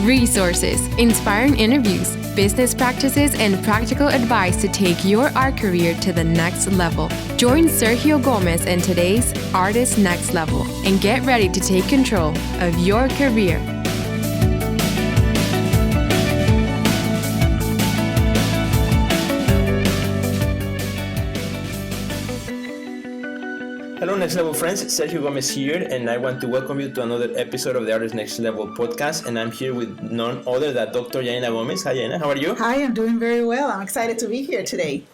resources, inspiring interviews, business practices, and practical advice to take your art career to the next level. Join Sergio Gomez in today's Artist Next Level and get ready to take control of your career. Hello, Next Level friends. Sergio Gomez here, and I want to welcome you to another episode of the Artist Next Level podcast. And I'm here with none other than Dr. Yanina Gomez. Hi, Yanina. How are you? Hi, I'm doing very well. I'm excited to be here today.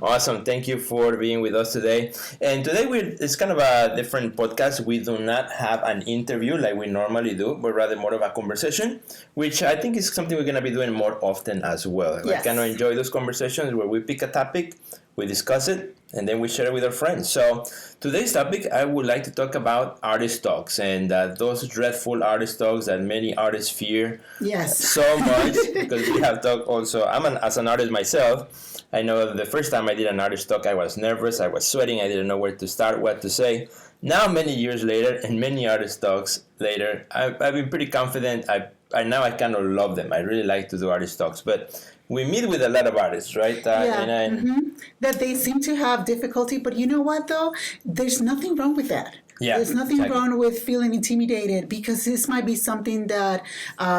Awesome. Thank you for being with us today. And today it's kind of a different podcast. We do not have an interview like we normally do, but rather more of a conversation, which I think is something we're going to be doing more often as well. Yes. I kind of enjoy those conversations where we pick a topic, we discuss it, and then we share it with our friends. So today's topic, I would like to talk about artist talks and those dreadful artist talks that many artists fear so much because we have talked also. As an artist myself, I know the first time I did an artist talk, I was nervous, I was sweating, I didn't know where to start, what to say. Now, many years later, and many artist talks later, I've been pretty confident. Now I kind of love them. I really like to do artist talks, but we meet with a lot of artists, right? That they seem to have difficulty, but you know what, though? There's nothing wrong with that. Yeah, there's nothing wrong with feeling intimidated because this might be something that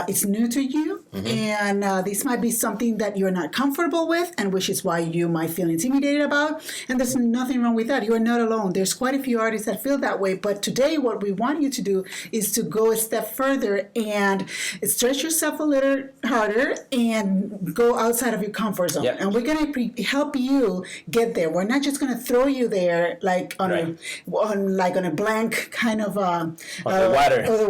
is new to you, and this might be something that you're not comfortable with, and which is why you might feel intimidated about. And there's nothing wrong with that. You are not alone. There's quite a few artists that feel that way. But today, what we want you to do is to go a step further and stretch yourself a little harder and go outside of your comfort zone. Yep. And we're going to help you get there. We're not just going to throw you there like on a blank kind of the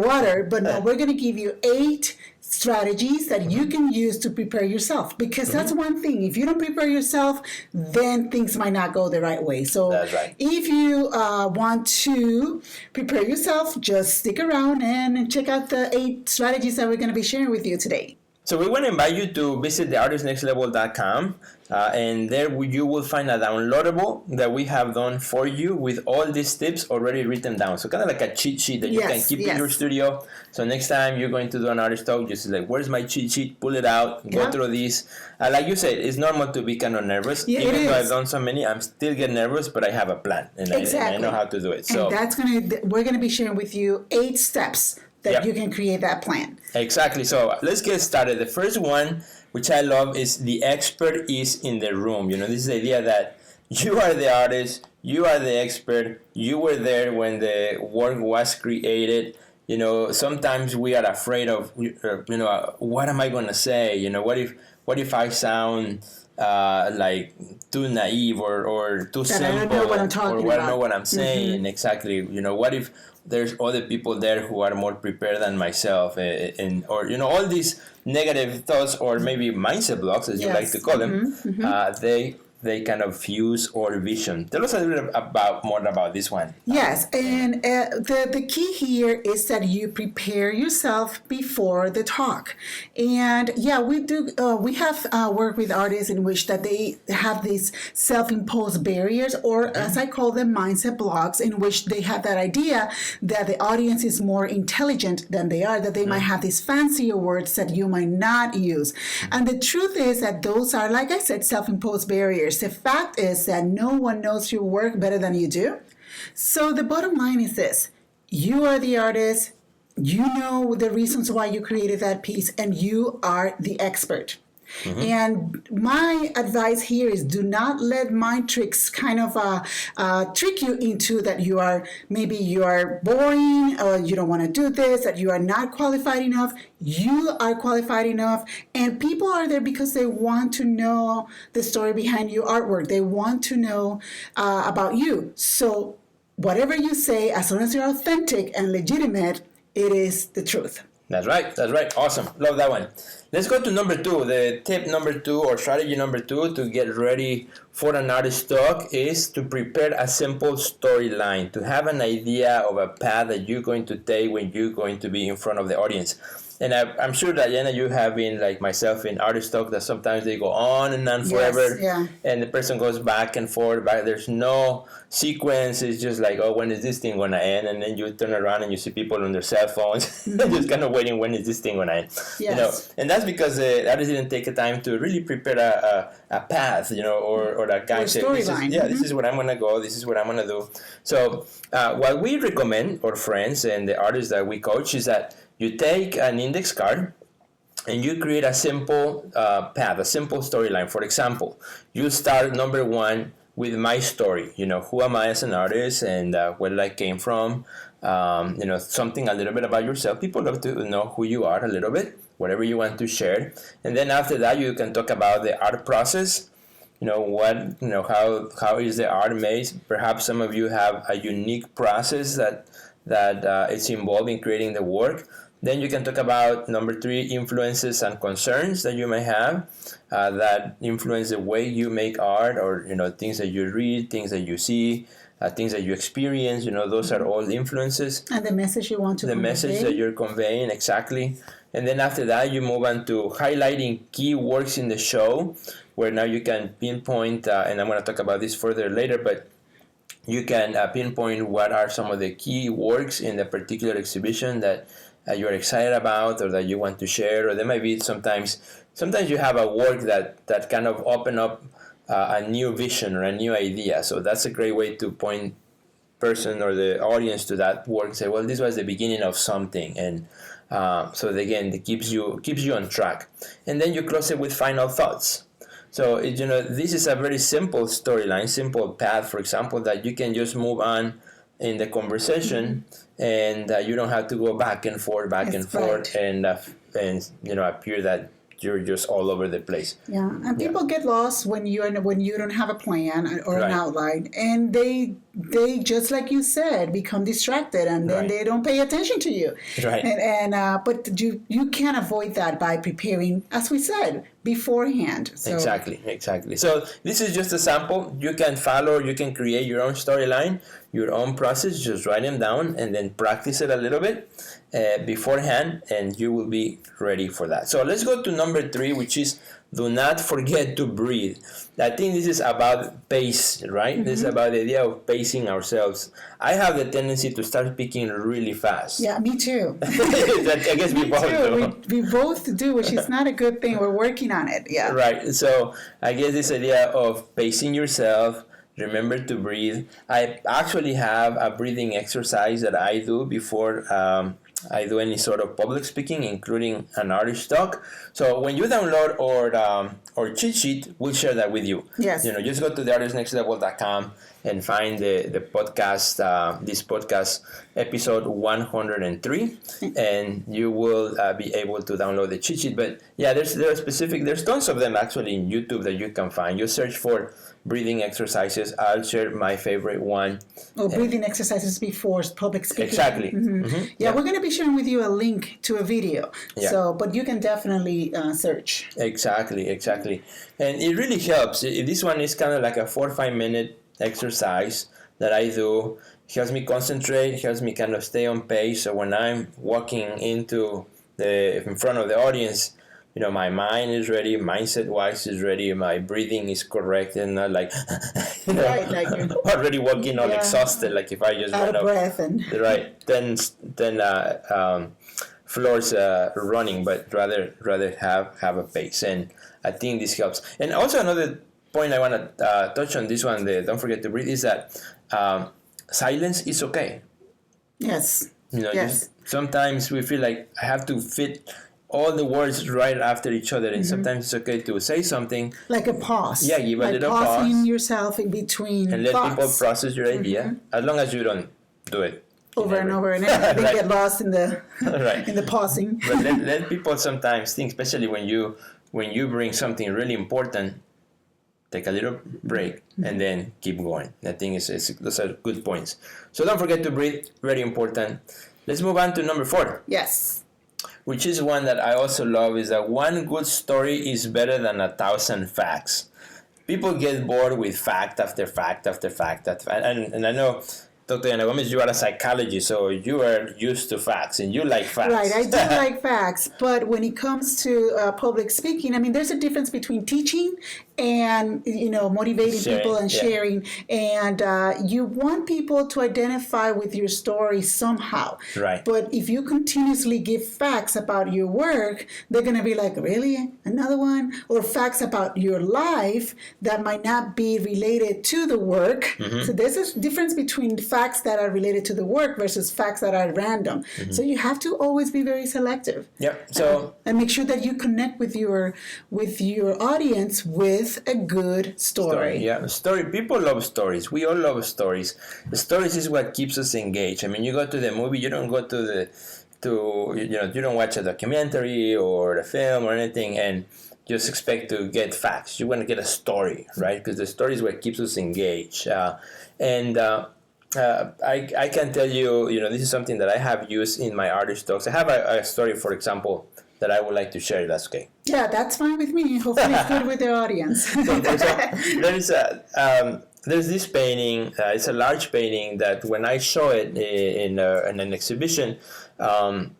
water, but no, we're going to give you 8 strategies that you can use to prepare yourself, because that's one thing. If you don't prepare yourself, then things might not go the right way. So if you want to prepare yourself, just stick around and check out the 8 strategies that we're going to be sharing with you today. So we want to invite you to visit theartistnextlevel.com, and there you will find a downloadable that we have done for you with all these tips already written down. So kind of like a cheat sheet that you can keep in your studio. So next time you're going to do an artist talk, just like, where's my cheat sheet? Pull it out, go through this. Like you said, it's normal to be kind of nervous. Yeah, even though I've done so many, I'm still getting nervous, but I have a plan, and I know how to do it. So and we're going to be sharing with you 8 steps that you can create that plan. Exactly. So let's get started. The first one, which I love, is the expert is in the room. You know, this is the idea that you are the artist, you are the expert, you were there when the work was created. You know, sometimes we are afraid of, what am I going to say? You know, what if I sound like too naive or too simple, I don't know what I'm talking or I don't know what I'm saying. Exactly. You know, what if there's other people there who are more prepared than myself, or all these negative thoughts or maybe mindset blocks, as you like to call them, they kind of fuse our vision. Tell us a little bit more about this one. Yes, and the key here is that you prepare yourself before the talk. And we do. We have worked with artists in which that they have these self-imposed barriers, or as I call them, mindset blocks, in which they have that idea that the audience is more intelligent than they are, that they might have these fancier words that you might not use. And the truth is that those are, like I said, self-imposed barriers. The fact is that no one knows your work better than you do. So the bottom line is this: you are the artist, you know the reasons why you created that piece, and you are the expert. And my advice here is, do not let mind tricks kind of trick you into that you are boring, or you don't want to do this, that you are not qualified enough. You are qualified enough, and people are there because they want to know the story behind your artwork. They want to know about you. So whatever you say, as long as you're authentic and legitimate, it is the truth. That's right. Awesome. Love that one. Let's go to number 2. The tip number 2 or strategy number 2 to get ready for an artist talk is to prepare a simple storyline, to have an idea of a path that you're going to take when you're going to be in front of the audience. And I'm sure, Diana, you have been like myself in artist talk that sometimes they go on and on forever. yeah. And the person goes back and forth. Back. There's no sequence. It's just like, oh, when is this thing going to end? And then you turn around and you see people on their cell phones just kind of waiting, when is this thing going to end? Yes. You know, and that's because the artist didn't take the time to really prepare a path, you know, or a guide. Storyline. This is where I'm going to go. This is what I'm going to do. So what we recommend, our friends and the artists that we coach, is that you take an index card and you create a simple path, a simple storyline. For example, you start number 1 with my story. You know, who am I as an artist, and where I came from. You know, something a little bit about yourself. People love to know who you are a little bit, whatever you want to share. And then after that, you can talk about the art process. You know, how is the art made? Perhaps some of you have a unique process that is involved in creating the work. Then you can talk about number 3, influences and concerns that you may have that influence the way you make art, or, you know, things that you read, things that you see, things that you experience. You know, those are all influences. And the message you want to the convey. message that you're conveying, exactly. And then after that, you move on to highlighting key works in the show, where now you can pinpoint, and I'm going to talk about this further later, but you can pinpoint what are some of the key works in the particular exhibition that you're excited about, or that you want to share. Or there might be sometimes you have a work that kind of open up a new vision or a new idea. So that's a great way to point person or the audience to that work. Say, well, this was the beginning of something, and so again, it keeps you on track. And then you close it with final thoughts. So you know, this is a very simple storyline, simple path. For example, that you can just move on in the conversation, and you don't have to go back and forth, and you know, appear that you're just all over the place. Yeah, and people get lost when you don't have a plan or an outline, and they just like you said, become distracted, and then they don't pay attention to you. Right. But you can avoid that by preparing, as we said, beforehand. So. Exactly. So this is just a sample. You can follow, you can create your own storyline, your own process. Just write them down and then practice it a little bit beforehand, and you will be ready for that. So let's go to number 3, which is do not forget to breathe. I think this is about pace, right? Mm-hmm. This is about the idea of pacing ourselves. I have the tendency to start speaking really fast. Yeah, me too. I guess we both do. We both do, which is not a good thing. We're working on it. Yeah. Right. So I guess this idea of pacing yourself, remember to breathe. I actually have a breathing exercise that I do before I do any sort of public speaking, including an artist talk. So when you download our cheat sheet, we'll share that with you. Yes. You know, just go to theartistnextlevel.com and find the podcast, this podcast episode 103, and you will be able to download the cheat sheet. But yeah, there's tons of them actually in YouTube that you can find. You search for breathing exercises. I'll share my favorite one. Breathing exercises before public speaking. Exactly. Mm-hmm. Mm-hmm. Yeah, we're going to be sharing with you a link to a video. Yeah. So, but you can definitely search. Exactly. And it really helps. This one is kind of like a 4 or 5 minute exercise that I do. It helps me concentrate, helps me kind of stay on pace. So when I'm walking in front of the audience, you know, my mind is ready, mindset-wise is ready, my breathing is correct, and not like, you know, right, like you're already walking all exhausted, like if I just out of breath and right, then floors running, but rather have a pace, and I think this helps. And also another point I want to touch on this one, don't forget to breathe, is that silence is okay. Yes. You know, yes. Sometimes we feel like I have to fit all the words right after each other, and sometimes it's okay to say something. Like a pause. Yeah, give a little pausing pause. Yourself in between and let thoughts. people process your idea, as long as you don't do it. Over and over, and then they get lost in the in the pausing. But let people sometimes think, especially when you bring something really important, take a little break and then keep going. I think those are good points. So don't forget to breathe, very important. Let's move on to number 4. Yes. Which is one that I also love, is that one good story is better than 1,000 facts. People get bored with fact after fact after fact. And I know Dr. Ana Gomez, you are a psychologist, so you are used to facts and you like facts. Right, I do like facts, but when it comes to public speaking, I mean, there's a difference between teaching and motivating Sharing, people and yeah. sharing, and you want people to identify with your story somehow. Right. But if you continuously give facts about your work, they're going to be like, really, another one? Or facts about your life that might not be related to the work. Mm-hmm. So there's a difference between facts that are related to the work versus facts that are random. Mm-hmm. So you have to always be very selective. Yep. So And make sure that you connect with your audience with a good story. Yeah, story. People love stories. We all love stories. The stories is what keeps us engaged. I mean, you go to the movie, you don't go you don't watch a documentary or a film or anything and just expect to get facts. You want to get a story, right? Because the story is what keeps us engaged. I can tell you, this is something that I have used in my artist talks. I have a story, for example, that I would like to share. That's okay. Yeah, that's fine with me. Hopefully it's good with the audience. So, for example, there's this painting. It's a large painting that when I show it in an exhibition,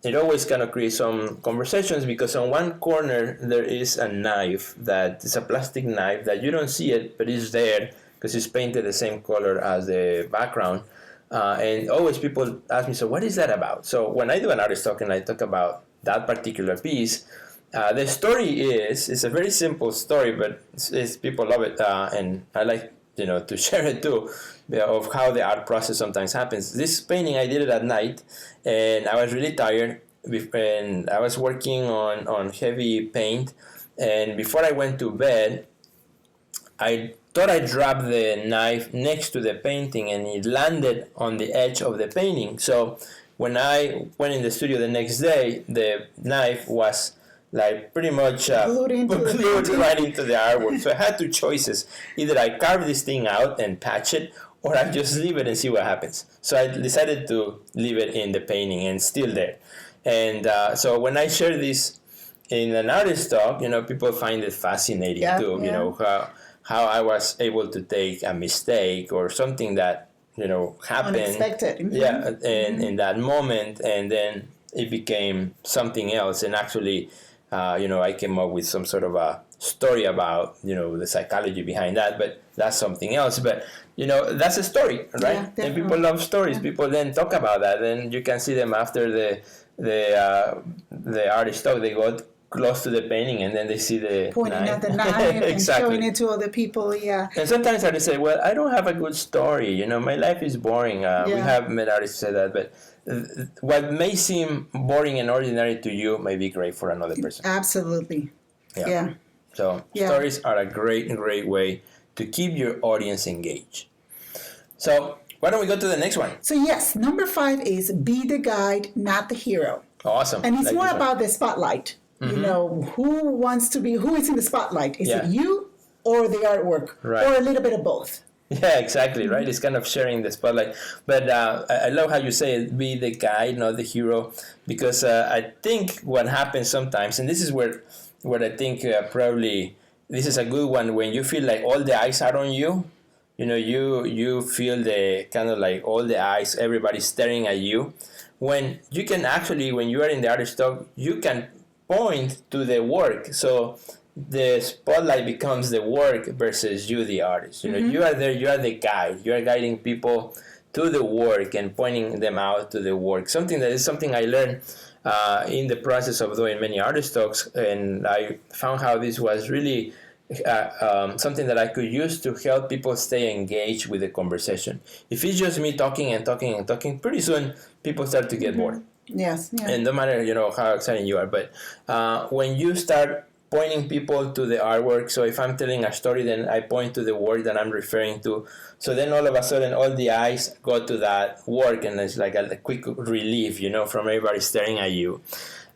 it always kind of creates some conversations because on one corner there is a knife that is a plastic knife that you don't see it, but it's there because it's painted the same color as the background. And always people ask me, so what is that about? So when I do an artist talk and I talk about that particular piece, the story it's a very simple story, but it's people love it, and I like to share it too, of how the art process sometimes happens. This painting, I did it at night, and I was really tired, and I was working on heavy paint, and before I went to bed, I thought I dropped the knife next to the painting, and it landed on the edge of the painting. So when I went in the studio the next day, the knife was like pretty much glued right into the artwork. So I had two choices. Either I carve this thing out and patch it, or I just leave it and see what happens. So I decided to leave it in the painting, and it's still there. And so when I share this in an artist talk, people find it fascinating too. Yeah. How I was able to take a mistake or something that happened Unexpected. Mm-hmm. Yeah, and in that moment, and then it became something else. And actually, I came up with some sort of a story about the psychology behind that, but that's something else. But that's a story, right? Yeah, and people love stories. Yeah. People then talk about that, and you can see them after the artist talk. They go close to the painting, and then they see the Pointing knife. at the knife Exactly. and showing it to other people. Yeah. And sometimes I say, well, I don't have a good story. My life is boring. We have met artists say that, but what may seem boring and ordinary to you may be great for another person. Absolutely. Yeah. So stories are a great way to keep your audience engaged. So why don't we go to the next one? So yes, number 5 is be the guide, not the hero. Awesome. And it's Like more this one. about the spotlight. Who is in the spotlight? Is it you or the artwork? Right. Or a little bit of both? Yeah, exactly, right? It's kind of sharing the spotlight. But I love how you say it, be the guide, not the hero, because I think what happens sometimes, and this is where I think probably this is a good one, when you feel like all the eyes are on you, you feel the kind of like all the eyes, everybody's staring at you. When you can actually, when you are in the artist talk, you can point to the work. So the spotlight becomes the work versus you, the artist. You are there, you are the guide. You are guiding people to the work and pointing them out to the work. Something I learned in the process of doing many artist talks, and I found how this was really something that I could use to help people stay engaged with the conversation. If it's just me talking and talking and talking, pretty soon people start to get bored. Yes. Yeah. And no matter how exciting you are, but when you start pointing people to the artwork, so if I'm telling a story, then I point to the work that I'm referring to. So then all of a sudden, all the eyes go to that work, and it's like a quick relief, from everybody staring at you.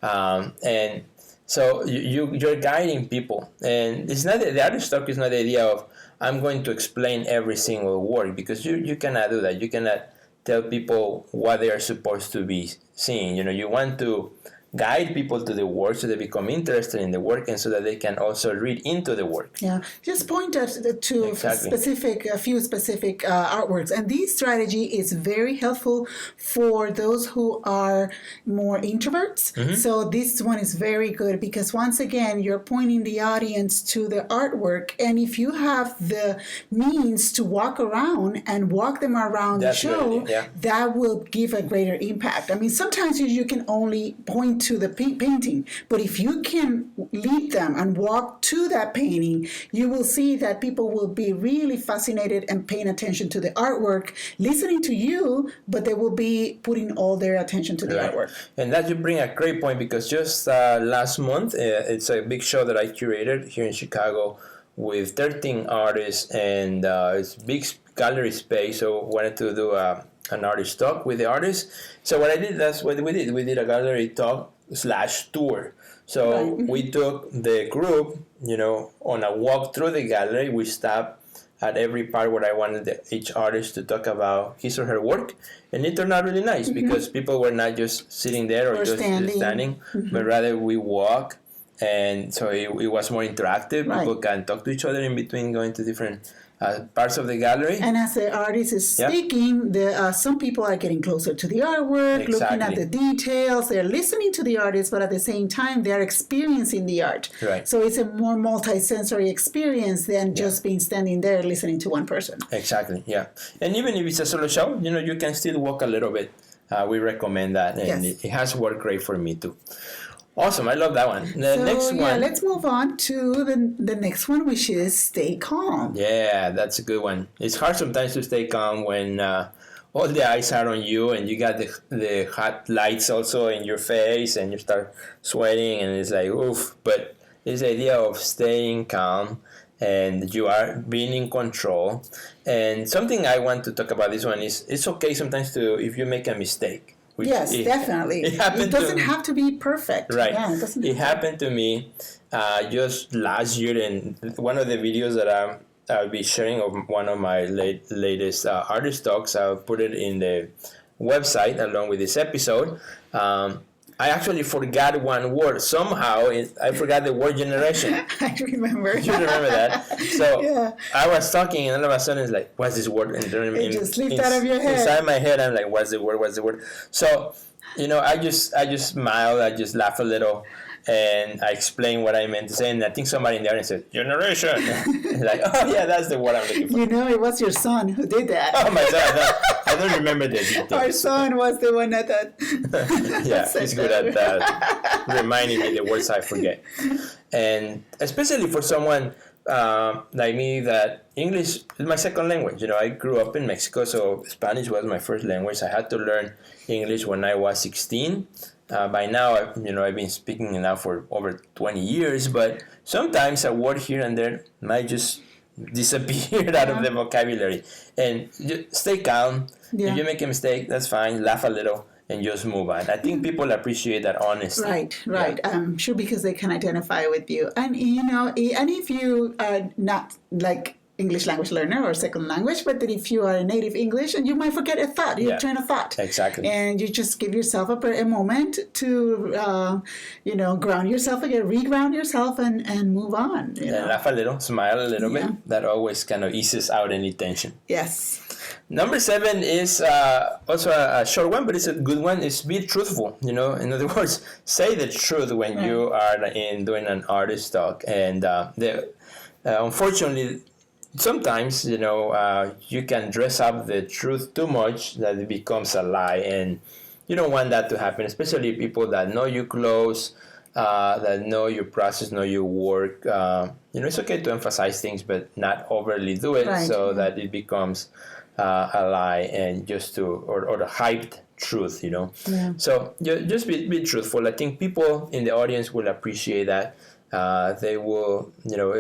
And so you're guiding people, and it's not the artist talk is not the idea of I'm going to explain every single work, because you cannot do that. You cannot tell people what they are supposed to be seeing. You want to guide people to the work so they become interested in the work and so that they can also read into the work. Yeah, just point us to Exactly. a few specific artworks, and this strategy is very helpful for those who are more introverts. So this one is very good because once again, you're pointing the audience to the artwork, and if you have the means to walk around and walk them around That's the show, good, yeah. that will give a greater impact. I mean, sometimes you can only point to the painting, but if you can lead them and walk to that painting, you will see that people will be really fascinated and paying attention to the artwork, listening to you, but they will be putting all their attention to the artwork. And that you bring a great point because just last month, it's a big show that I curated here in Chicago with 13 artists, and it's big gallery space, so wanted to do an artist talk with the artists. So what I did, that's what we did. We did a gallery talk / tour. So we took the group, on a walk through the gallery. We stopped at every part where I wanted each artist to talk about his or her work. And it turned out really nice because people were not just sitting there or just standing, but rather we walk. And so it was more interactive. Right. People can talk to each other in between going to different parts of the gallery. And as the artist is speaking, some people are getting closer to the artwork, looking at the details. They're listening to the artist, but at the same time, they're experiencing the art. Right. So it's a more multi-sensory experience than just being standing there listening to one person. Exactly, yeah. And even if it's a solo show, you can still walk a little bit. We recommend that, and it has worked great for me too. Awesome, I love that one. Next one. Let's move on to the next one, which is stay calm. Yeah, that's a good one. It's hard sometimes to stay calm when all the eyes are on you and you got the hot lights also in your face and you start sweating and it's like, oof. But it's the idea of staying calm and you are being in control. And something I want to talk about this one is it's okay sometimes if you make a mistake. Yes, definitely. It doesn't have to be perfect. Right. Yeah, it happened to me just last year in one of the videos that I'll be sharing of one of my latest artist talks. I'll put it in the website along with this episode. I actually forgot one word. Somehow, I forgot the word generation. I remember. You remember that? So I was talking, and all of a sudden, it's like, what's this word? And it just leaped out of your head. Inside my head, I'm like, what's the word? So, I just smiled. I just laughed a little. And I explained what I meant to say, and I think somebody in the audience said, generation. Like, oh, yeah, that's the word I'm looking for. It was your son who did that. Oh, my God. No, I don't remember the details. Our son was the one that yeah, he's good at that, reminding me the words I forget. And especially for someone like me that English is my second language. I grew up in Mexico, so Spanish was my first language. I had to learn English when I was 16. By now, I've been speaking now for over 20 years, but sometimes a word here and there might just disappear out of the vocabulary. And just stay calm. Yeah. If you make a mistake, that's fine. Laugh a little and just move on. I think people appreciate that honesty. Right. Yeah. I'm sure because they can identify with you. And, and if you are not like English language learner or second language, but that if you are a native English, and you might forget a thought, your train of thought. Exactly. And you just give yourself a moment to, ground yourself again, re-ground yourself and move on. Laugh a little, smile a little bit. That always kind of eases out any tension. Yes. Number 7 is also a short one, but it's a good one. Is be truthful. In other words, say the truth when you are doing an artist talk. And unfortunately, sometimes, you can dress up the truth too much that it becomes a lie, and you don't want that to happen, especially people that know you close, that know your process, know your work. It's okay to emphasize things, but not overly do it so that it becomes a lie and just or the hyped truth, Yeah. So just be truthful. I think people in the audience will appreciate that. They will,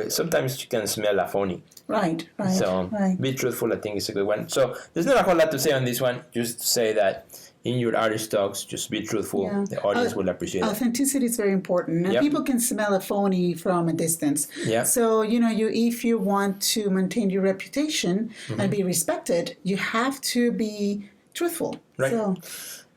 sometimes you can smell a phony. Right. So be truthful, I think is a good one. So there's not a whole lot to say on this one. Just say that in your artist talks, just be truthful. Yeah. The audience will appreciate it. Authenticity is very important. And people can smell a phony from a distance. Yeah. So, if you want to maintain your reputation and be respected, you have to be truthful. Right. So,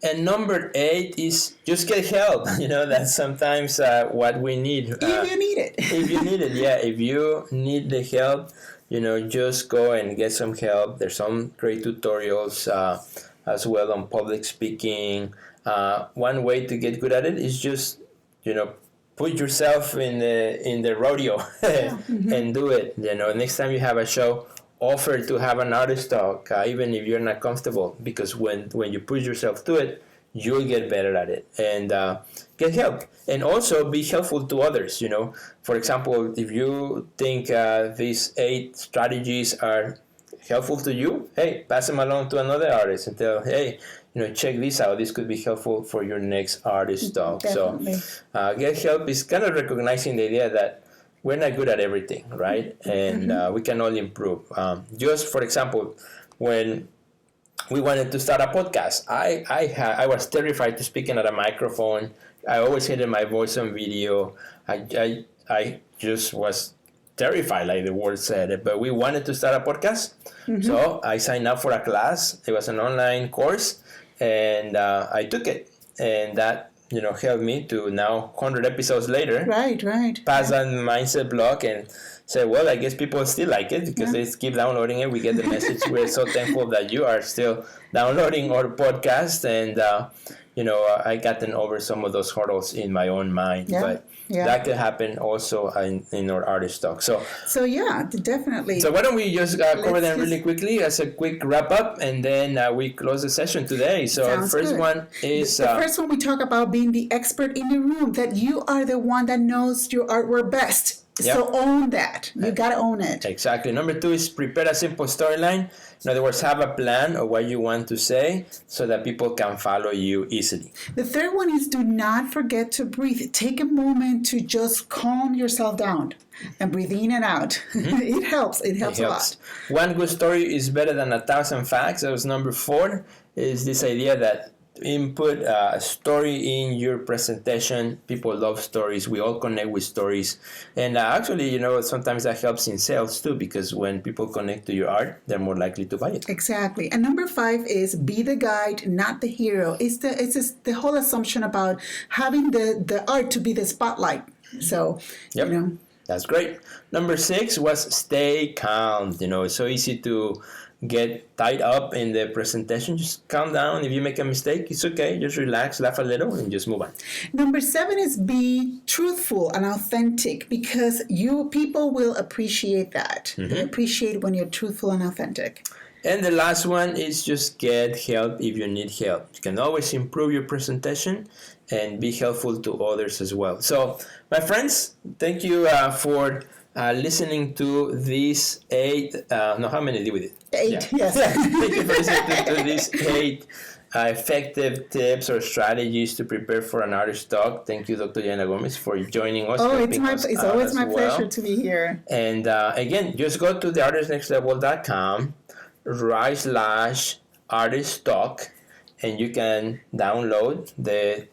And number 8 is just get help. That's sometimes what we need. If you need it. If you need it, yeah. If you need the help, just go and get some help. There's some great tutorials as well on public speaking. One way to get good at it is just, put yourself in the rodeo and do it. Next time you have a show, offer to have an artist talk, even if you're not comfortable, because when you push yourself to it, you'll get better at it and get help. And also be helpful to others. For example, if you think these 8 strategies are helpful to you, hey, pass them along to another artist and tell, hey, check this out. This could be helpful for your next artist talk. Definitely. So get help is kind of recognizing the idea that we're not good at everything, right? And we can all improve. Just for example, when we wanted to start a podcast, I was terrified to speaking at a microphone. I always hated my voice on video. I just was terrified, like the word said it. But we wanted to start a podcast, so I signed up for a class. It was an online course, and I took it, and that helped me to now 100 episodes later. Right. Pass that mindset block and say, well, I guess people still like it because they keep downloading it. We get the message. We're so thankful that you are still downloading our podcast, and I gotten over some of those hurdles in my own mind. But that could happen also in our artist talk. So yeah, definitely. So why don't we just cover them really quickly as a quick wrap up, and then we close the session today. So the first one is... the first one we talk about being the expert in the room, that you are the one that knows your artwork best. Yep. So own that. You got to own it. Exactly. Number 2 is prepare a simple storyline. In other words, have a plan of what you want to say so that people can follow you easily. The third one is do not forget to breathe. Take a moment to just calm yourself down and breathe in and out. It helps. It helps a lot. One good story is better than 1,000 facts. That was number 4, is this idea that input a story in your presentation. People love stories. We all connect with stories. And actually, sometimes that helps in sales too, because when people connect to your art, they're more likely to buy it. Exactly. And number 5 is be the guide, not the hero. It's the whole assumption about having the art to be the spotlight. So, That's great. Number 6 was stay calm. It's so easy to get tied up in the presentation. Just calm down. If you make a mistake, it's okay. Just relax, laugh a little, and just move on. Number 7 is be truthful and authentic, because people will appreciate that. They appreciate when you're truthful and authentic. And the last one is just get help if you need help. You can always improve your presentation and be helpful to others as well. So, my friends, thank you for listening to these 8, how many did we do? 8, yes. Thank you for listening to these 8 effective tips or strategies to prepare for an artist talk. Thank you, Dr. Diana Gomez, for joining us. It's always my pleasure to be here. And again, just go to theartistnextlevel.com /artist talk, and you can download the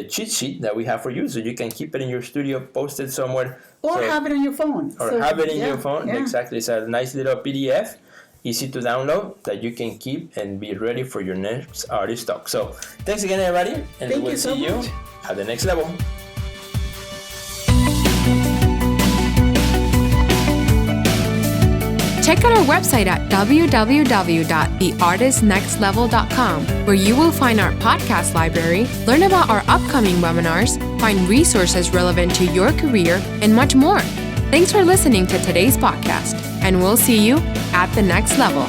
cheat sheet that we have for you, so you can keep it in your studio, post it somewhere. Or have it on your phone. Or have it in your phone. Yeah. Exactly. It's a nice little PDF, easy to download, that you can keep and be ready for your next artist talk. So thanks again, everybody. And we'll see you at the next level. Check out our website at www.theartistnextlevel.com, where you will find our podcast library, learn about our upcoming webinars, find resources relevant to your career, and much more. Thanks for listening to today's podcast, and we'll see you at the next level.